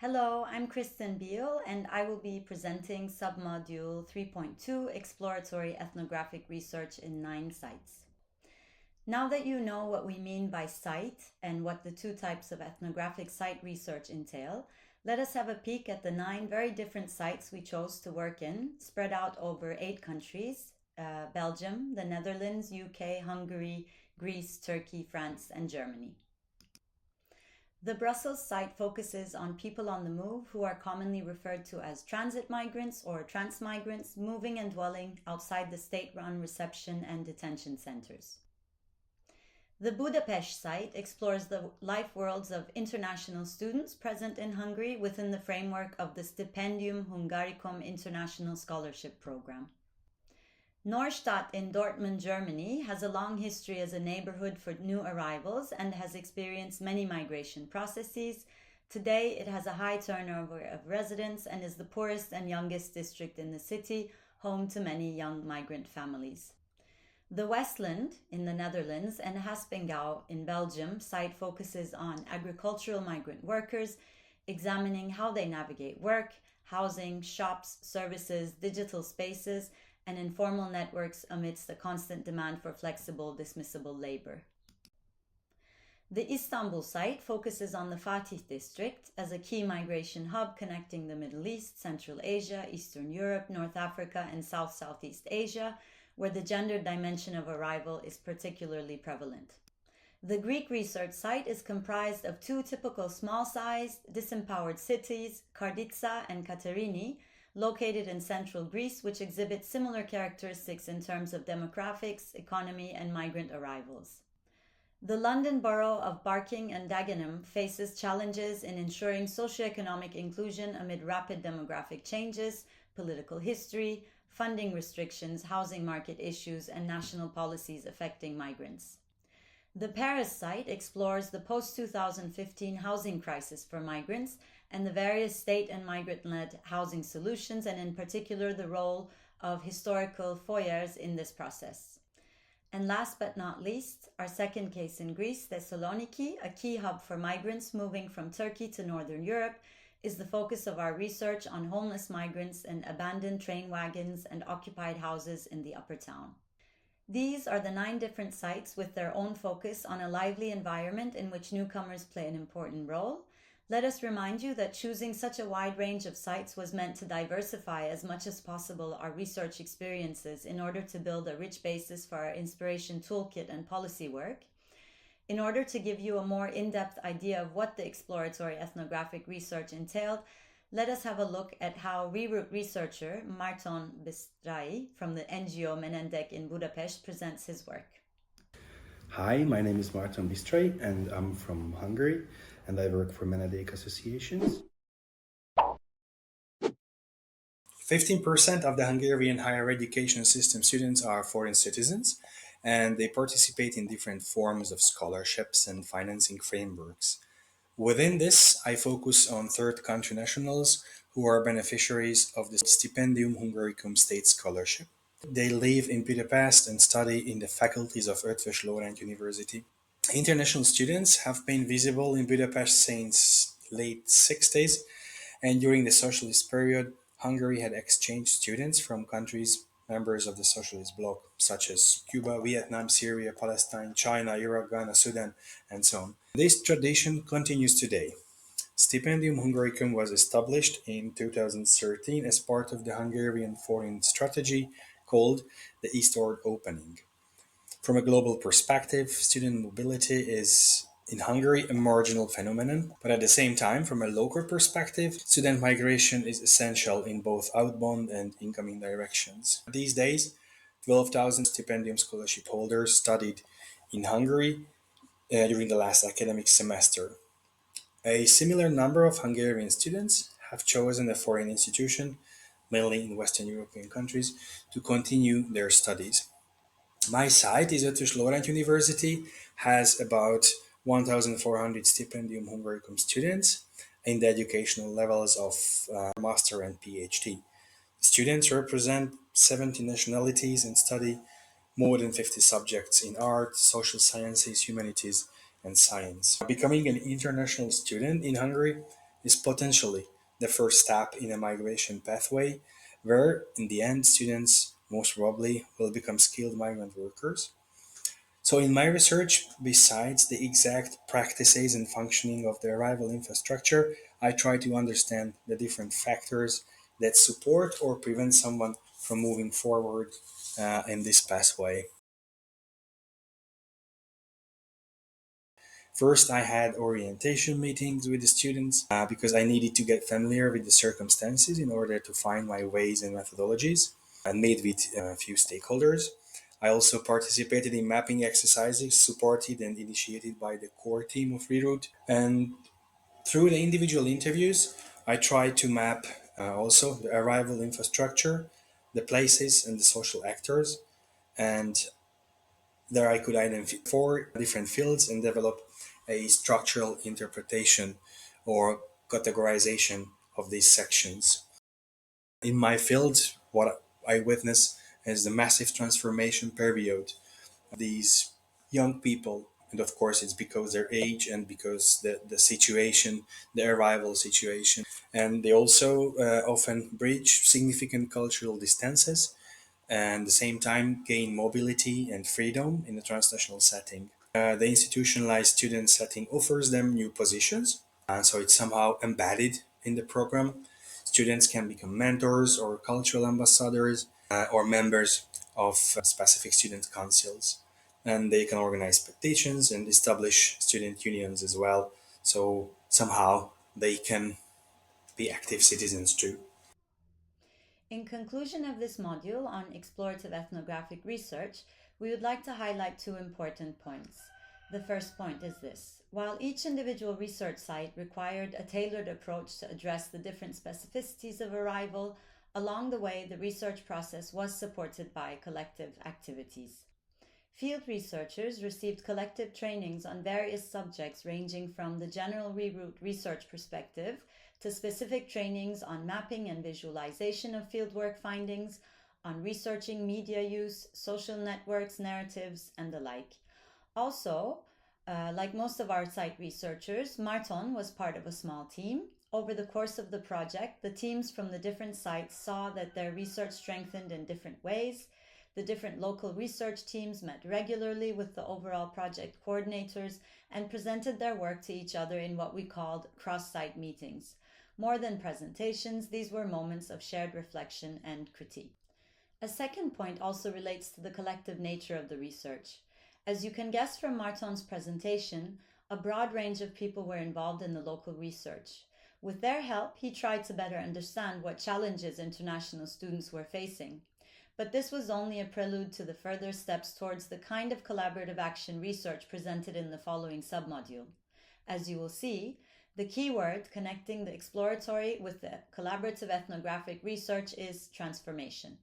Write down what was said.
Hello, I'm Kristen Beal, and I will be presenting submodule 3.2 Exploratory Ethnographic Research in 9 sites. Now that you know what we mean by site and what the two types of ethnographic site research entail, let us have a peek at the 9 very different sites we chose to work in, spread out over 8 countries: Belgium, the Netherlands, UK, Hungary, Greece, Turkey, France, and Germany. The Brussels site focuses on people on the move who are commonly referred to as transit migrants or transmigrants moving and dwelling outside the state run reception and detention centers. The Budapest site explores the life worlds of international students present in Hungary within the framework of the Stipendium Hungaricum International Scholarship Program. Norstadt in Dortmund, Germany has a long history as a neighborhood for new arrivals and has experienced many migration processes. Today, it has a high turnover of residents and is the poorest and youngest district in the city, home to many young migrant families. The Westland in the Netherlands and Haspengouw in Belgium site focuses on agricultural migrant workers, examining how they navigate work, housing, shops, services, digital spaces, and informal networks amidst the constant demand for flexible, dismissible labor. The Istanbul site focuses on the Fatih district as a key migration hub connecting the Middle East, Central Asia, Eastern Europe, North Africa, and Southeast Asia, where the gender dimension of arrival is particularly prevalent. The Greek research site is comprised of two typical small-sized, disempowered cities, Karditsa and Katerini, located in central Greece, which exhibit similar characteristics in terms of demographics, economy, and migrant arrivals. The London borough of Barking and Dagenham faces challenges in ensuring socioeconomic inclusion amid rapid demographic changes, political history, funding restrictions, housing market issues, and national policies affecting migrants. The Paris site explores the post 2015 housing crisis for migrants and the various state and migrant led housing solutions, and in particular the role of historical foyers in this process. And last but not least, our second case in Greece, Thessaloniki, a key hub for migrants moving from Turkey to Northern Europe, is the focus of our research on homeless migrants and abandoned train wagons and occupied houses in the upper town. These are the 9 different sites with their own focus on a lively environment in which newcomers play an important role. Let us remind you that choosing such a wide range of sites was meant to diversify as much as possible our research experiences in order to build a rich basis for our inspiration toolkit and policy work. In order to give you a more in-depth idea of what the exploratory ethnographic research entailed, let us have a look at how reroute researcher Marton Bistrai from the NGO Menendek in Budapest presents his work. Hi, my name is Marton Bistray and I'm from Hungary and I work for Menedek Associations. 15% of the Hungarian higher education system students are foreign citizens and they participate in different forms of scholarships and financing frameworks. Within this, I focus on third country nationals who are beneficiaries of the Stipendium Hungaricum State Scholarship. They live in Budapest and study in the faculties of Eötvös Loránd University. International students have been visible in Budapest since late 60s, and during the socialist period, Hungary had exchange students from countries members of the socialist bloc, such as Cuba, Vietnam, Syria, Palestine, China, Iraq, Ghana, Sudan, and so on. This tradition continues today. Stipendium Hungaricum was established in 2013 as part of the Hungarian foreign strategy called the Eastward Opening. From a global perspective, student mobility is in Hungary a marginal phenomenon, but at the same time, from a local perspective, student migration is essential in both outbound and incoming directions. These days, 12,000 stipendium scholarship holders studied in Hungary during the last academic semester. A similar number of Hungarian students have chosen a foreign institution, mainly in Western European countries, to continue their studies. My site is Eötvös Loránd University, has about 1,400 Stipendium Hungaricum students in the educational levels of Master and PhD. Students represent 70 nationalities and study more than 50 subjects in art, social sciences, humanities, and science. Becoming an international student in Hungary is potentially the first step in a migration pathway where, in the end, students most probably will become skilled migrant workers. So, in my research, besides the exact practices and functioning of the arrival infrastructure, I try to understand the different factors that support or prevent someone from moving forward in this pathway. First, I had orientation meetings with the students because I needed to get familiar with the circumstances in order to find my ways and methodologies, and meet with a few stakeholders. I also participated in mapping exercises supported and initiated by the core team of Reroute. And through the individual interviews, I tried to map also the arrival infrastructure, the places, and the social actors. And there I could identify four different fields and develop a structural interpretation or categorization of these sections. In my field, what I witness is the massive transformation period of these young people. And of course, it's because their age and because the situation, the arrival situation. And they also often bridge significant cultural distances and at the same time gain mobility and freedom in a transnational setting. The institutionalized student setting offers them new positions, and so it's somehow embedded in the program. Students can become mentors or cultural ambassadors or members of specific student councils, and they can organize petitions and establish student unions as well. So somehow they can be active citizens too. In conclusion of this module on explorative ethnographic research, we would like to highlight two important points. The first point is this: while each individual research site required a tailored approach to address the different specificities of arrival, along the way the research process was supported by collective activities. Field researchers received collective trainings on various subjects ranging from the general reroute research perspective to specific trainings on mapping and visualization of fieldwork findings, on researching media use, social networks, narratives, and the like. Also, like most of our site researchers, Marton was part of a small team. Over the course of the project, the teams from the different sites saw that their research strengthened in different ways. The different local research teams met regularly with the overall project coordinators and presented their work to each other in what we called cross site meetings. More than presentations, these were moments of shared reflection and critique. A second point also relates to the collective nature of the research. As you can guess from Marton's presentation, a broad range of people were involved in the local research. With their help, he tried to better understand what challenges international students were facing. But this was only a prelude to the further steps towards the kind of collaborative action research presented in the following submodule. As you will see, the key word connecting the exploratory with the collaborative ethnographic research is transformation.